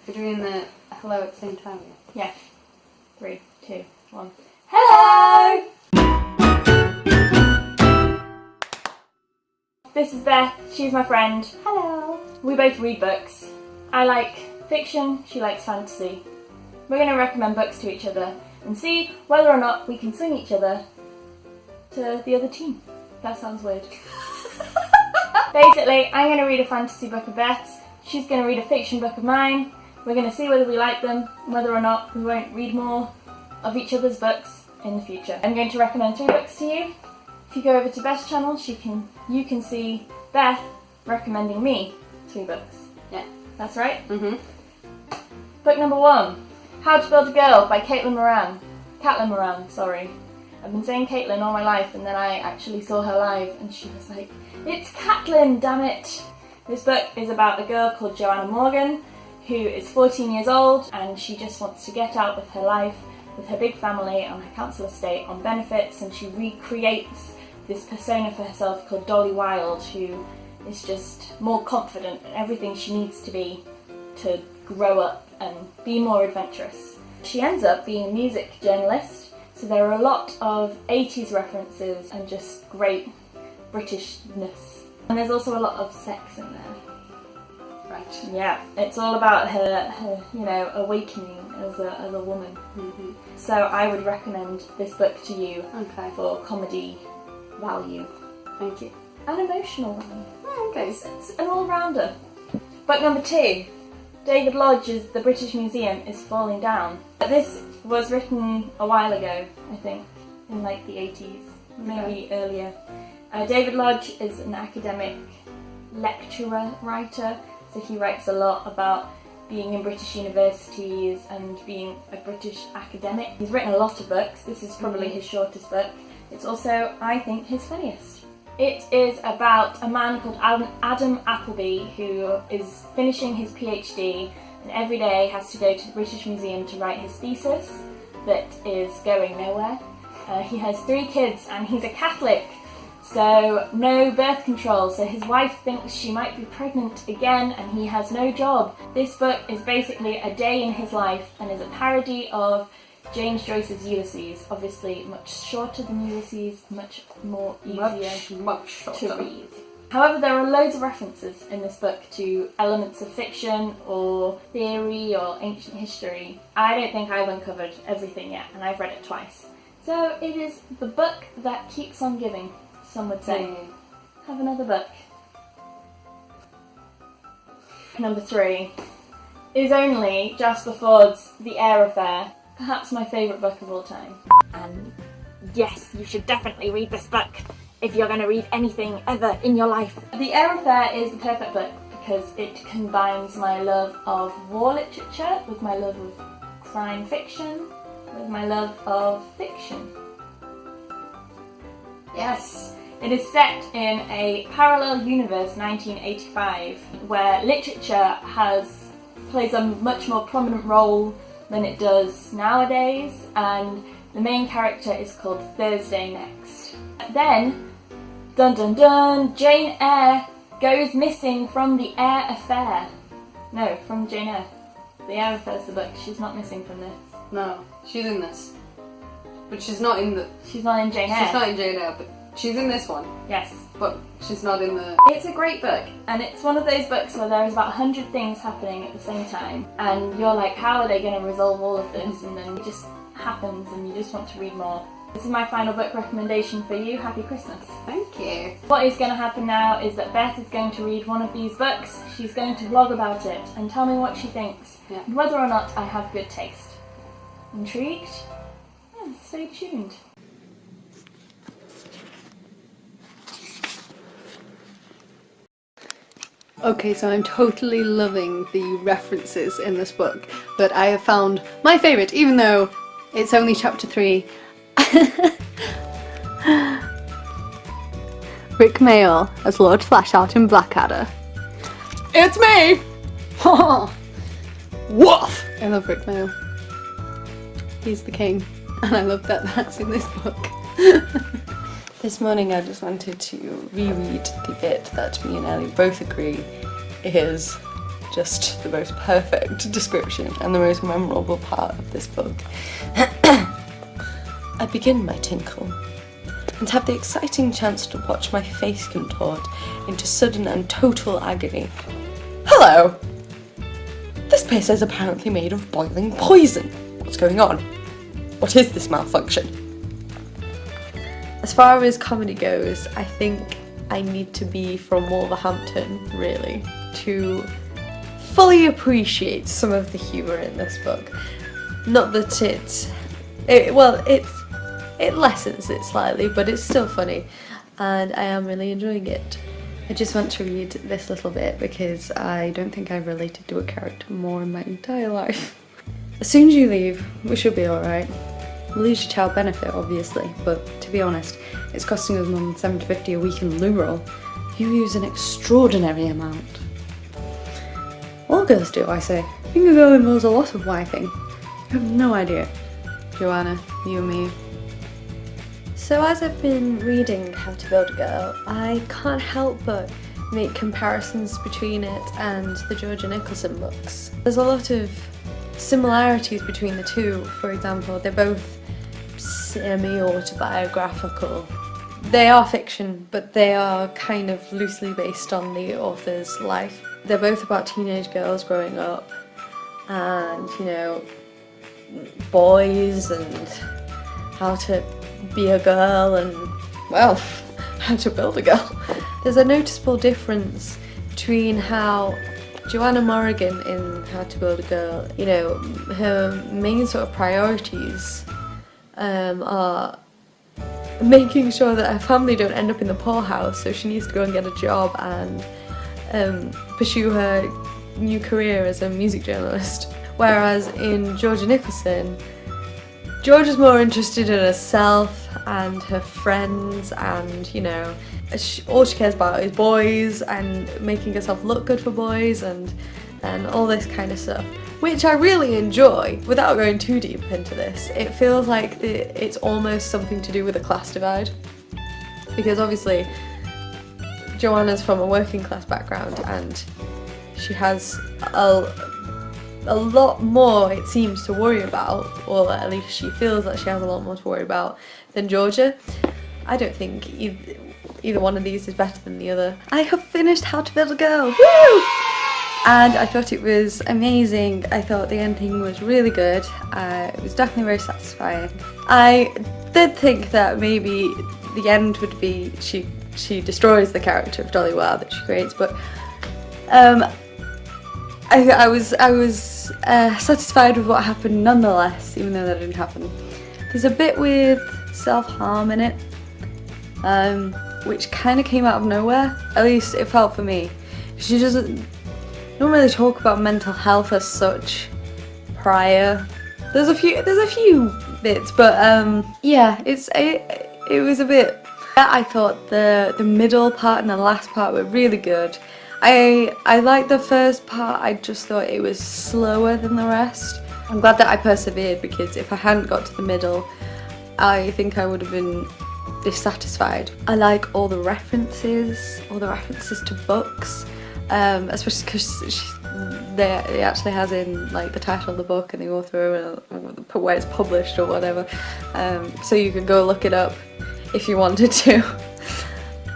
We're doing the hello at the same time. Yeah. 3, 2, 1. Hello! This is Beth. She's my friend. Hello. We both read books. I like fiction, she likes fantasy. We're going to recommend books to each other and see whether or not we can swing each other to the other team. That sounds weird. Basically, I'm going to read a fantasy book of Beth's. She's going to read a fiction book of mine. We're going to see whether we like them, whether or not we won't read more of each other's books in the future. I'm going to recommend 3 books to you. If you go over to Beth's channel, you can see Beth recommending me 3 books. Yeah. That's right? Mm-hmm. Book number 1, How to Build a Girl by Caitlin Moran, sorry. I've been saying Caitlin all my life, and then I actually saw her live and she was like, "It's Caitlin, damn it!" This book is about a girl called Joanna Morgan who is 14 years old and she just wants to get out of her life with her big family on her council estate on benefits, and she recreates this persona for herself called Dolly Wilde, who is just more confident in everything she needs to be to grow up and be more adventurous. She ends up being a music journalist, so there are a lot of 80s references and just great Britishness. And there's also a lot of sex in there. Right. Yeah, it's all about her awakening as a woman. Mm-hmm. So I would recommend this book to you for comedy value. Thank you. And emotional value. Oh, okay. It's an all-rounder. Book number 2, David Lodge's The British Museum is Falling Down. This was written a while ago, I think, in like the 80s, maybe earlier. David Lodge is an academic lecturer, writer, so he writes a lot about being in British universities and being a British academic. He's written a lot of books. This is probably his shortest book. It's also, I think, his funniest. It is about a man called Adam Appleby who is finishing his PhD and every day has to go to the British Museum to write his thesis that is going nowhere. He has 3 kids and he's a Catholic, so no birth control, so his wife thinks she might be pregnant again and he has no job. This book is basically a day in his life and is a parody of James Joyce's Ulysses, obviously much shorter than Ulysses, much more easier much to read. However, there are loads of references in this book to elements of fiction or theory or ancient history. I don't think I've uncovered everything yet, and I've read it twice. So it is the book that keeps on giving, some would say. Have another book. Number 3 is only Jasper Fforde's The Eyre Affair. Perhaps my favourite book of all time. And yes, you should definitely read this book if you're going to read anything ever in your life. The Eyre Affair is the perfect book because it combines my love of war literature with my love of crime fiction, with my love of fiction. Yes, it is set in a parallel universe, 1985, where literature plays a much more prominent role than it does nowadays, and the main character is called Thursday Next. Then, dun dun dun, Jane Eyre goes missing from the Eyre Affair. No, from Jane Eyre. The Eyre Affair is the book, she's not missing from this. No, she's in this. But she's not in the... She's not in Jane Eyre. She's not in Jane Eyre, but she's in this one. Yes. But she's not in the... It's a great book, and it's one of those books where there is about 100 things happening at the same time, and you're like, how are they going to resolve all of this? And then it just happens, and you just want to read more. This is my final book recommendation for you. Happy Christmas. Thank you. What is going to happen now is that Beth is going to read one of these books, she's going to vlog about it, and tell me what she thinks, and whether or not I have good taste. Intrigued? Yeah, stay tuned. Okay, so I'm totally loving the references in this book, but I have found my favourite, even though it's only chapter 3. Rick Mayall as Lord Flashheart in Blackadder. It's me! Woof! I love Rick Mayall. He's the king, and I love that that's in this book. This morning I just wanted to reread the bit that me and Ellie both agree is just the most perfect description and the most memorable part of this book. I begin my tinkle and have the exciting chance to watch my face contort into sudden and total agony. Hello! This paste is apparently made of boiling poison. What's going on? What is this malfunction? As far as comedy goes, I think I need to be from Wolverhampton, really, to fully appreciate some of the humour in this book. Not that it lessens it slightly, but it's still funny, and I am really enjoying it. I just want to read this little bit because I don't think I've related to a character more in my entire life. As soon as you leave, we should be alright. We'll lose your child benefit, obviously, but to be honest, it's costing us more than £7.50 a week in loo roll. You use an extraordinary amount. All girls do, I say. Being a girl involves a lot of wiping. You have no idea. Joanna, you and me. So as I've been reading How to Build a Girl, I can't help but make comparisons between it and the Georgia Nicholson books. There's a lot of similarities between the two. For example, they're both semi-autobiographical. They are fiction, but they are kind of loosely based on the author's life. They're both about teenage girls growing up and, you know, boys and how to be a girl and, well, how to build a girl. There's a noticeable difference between how Joanna Morrigan in How to Build a Girl, you know, her main sort of priorities are making sure that her family don't end up in the poorhouse, so she needs to go and get a job and pursue her new career as a music journalist. Whereas in Georgia Nicholson, Georgia's more interested in herself and her friends, and, you know, all she cares about is boys and making herself look good for boys and all this kind of stuff, which I really enjoy. Without going too deep into this, it feels like it's almost something to do with a class divide, because obviously Joanna's from a working class background and she has a lot more, it seems, to worry about, or at least she feels that she has a lot more to worry about than Georgia. I don't think either one of these is better than the other. I have finished How to Build a Girl! Woo! And I thought it was amazing. I thought the ending was really good. It was definitely very satisfying. I did think that maybe the end would be she destroys the character of Dolly Wow that she creates, but I was satisfied with what happened nonetheless, even though that didn't happen. There's a bit with self-harm in it, which kind of came out of nowhere. At least it felt for me. She don't really talk about mental health as such prior. There's a few bits, but yeah, it was a bit. I thought the middle part and the last part were really good. I liked the first part. I just thought it was slower than the rest. I'm glad that I persevered, because if I hadn't got to the middle, I think I would have been dissatisfied. I like all the references to books, especially because it actually has in like the title of the book and the author and where it's published or whatever, so you can go look it up if you wanted to.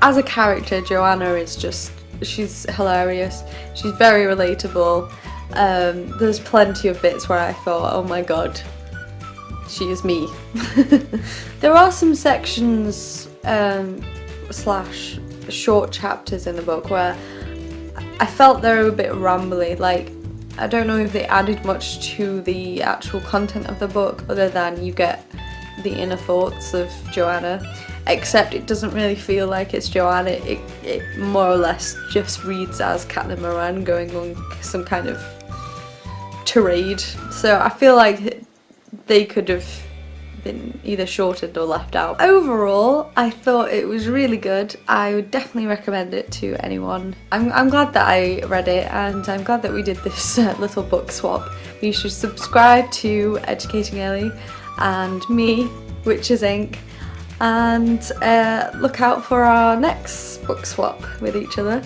As a character, Joanna is just, she's hilarious, she's very relatable. There's plenty of bits where I thought, oh my god, she is me. There are some sections slash short chapters in the book where I felt they were a bit rambly. Like, I don't know if they added much to the actual content of the book other than you get the inner thoughts of Joanna, except it doesn't really feel like it's Joanna. It more or less just reads as Catelyn Moran going on some kind of tirade. So I feel like they could have been either shortened or left out. Overall, I thought it was really good. I would definitely recommend it to anyone. I'm glad that I read it, and I'm glad that we did this little book swap. You should subscribe to Educating Elle and me, Witches Inc., and look out for our next book swap with each other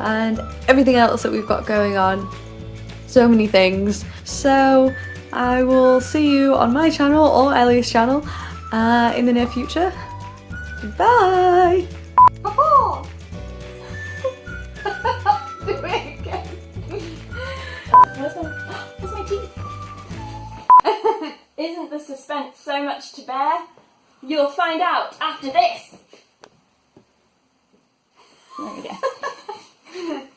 and everything else that we've got going on. so many things. So I will see you on my channel or Ellie's channel in the near future. Bye! Oh! Do it again. Where's my teeth? Isn't the suspense so much to bear? You'll find out after this. There we go.